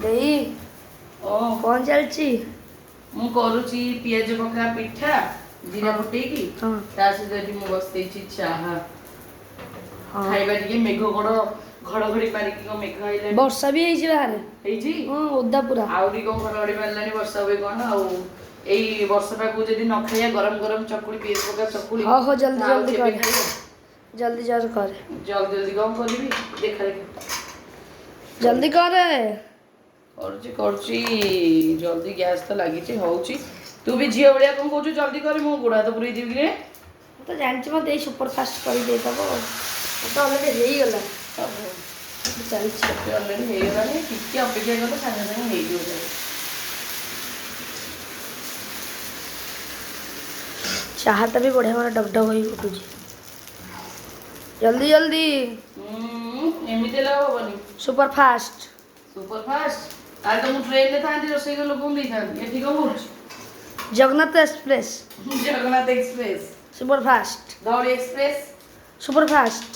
ଦେଇ କଣ ଚାଲିଛି? ମୁଁ କରୁଛି ପିଆଜ ପକା ପିଠା ଜିରା ଫୁଟେଇକି ହଁ ତା ସହିତ ଏଠି ମୁଁ ବସେଇଛି ଚାହା ହଁ ଖାଇବା ଟିକେ ମେଘ କଣ ଘଡଘଡି ମାରିକି କଣ ମେଘ ହେଇଲାଣି ବର୍ଷା ବି ହେଇଛି ବାହାରେ। ହେଇଛି ହଁ ଓଦା ପୁରା। ଆହୁରି କଣ ଘଡଘଡି ମାରିଲାଣି ବର୍ଷା ହୁଏ କଣ ଆଉ ଏଇ ବର୍ଷା ପାଗକୁ ଯଦି ନ ଖାଇବା ଗରମ ଗରମ ଚକୁଳି ପିଆଜ ପକା ଚକୁଳି ହଁ ହଉ ଜଲ୍ଦି ଆଉ ଜଲ୍ଦି କେବେ କରେ ଖାଇବ ଜଲ୍ଦି ଜଲ୍ଦି କରେ ଜଲ୍ଦି ଜଲ୍ଦି କଣ କରିବି ଦେଖା ଦେଖା ଜଲ୍ଦି କରେ। କରୁଛି କରୁଛି ଜଲ୍ଦି ଗ୍ୟାସ୍ ତ ଲାଗିଛି ହଉଛି ତୁ ବି ଝିଅ ଭଳିଆ କଣ କହୁଛୁ ଜଲ୍ଦି କରେ ମୁଁ ଗୋଡ଼ ହାତ ପୁରେଇ ଦେବି କିରେ ମୁଁ ତ ଜାଣିଛି ମତେ ଏଇ ସୁପରଫାଷ୍ଟ କରିଦେଇଥବ ଆଉ ତ ଅଲରେଡ଼ି ହେଇଗଲା ଚାଲିଛି। ଅଲରେଡ଼ି ହେଇଗଲାଣି ଟିକେ ଅପେକ୍ଷା କଲେ ସାଙ୍ଗେ ସାଙ୍ଗେ ହେଇଯିବ ସବୁ। ଚାହାଟା ବି ବଢ଼ିଆ ଭାବରେ ଡକ୍ ଡକ୍ ହେଇକି ଫୁଟୁଛି। ଜଲ୍ଦି ଜଲ୍ଦି ଏମିତି ହେଲେ ଆଉ ହବନି ସୁପରଫାଷ୍ଟ। ସୁପରଫାଷ୍ଟ ତାହେଲେ ତ ମୁଁ ଟ୍ରେନରେ ଥାନ୍ତି ରୋଷେଇ କରି ଲୋକଙ୍କୁ ଦେଇଥାନ୍ତି ଏଠି କଣ କରୁଛି Jagannath express Jagannath express superfast Dhauli express superfast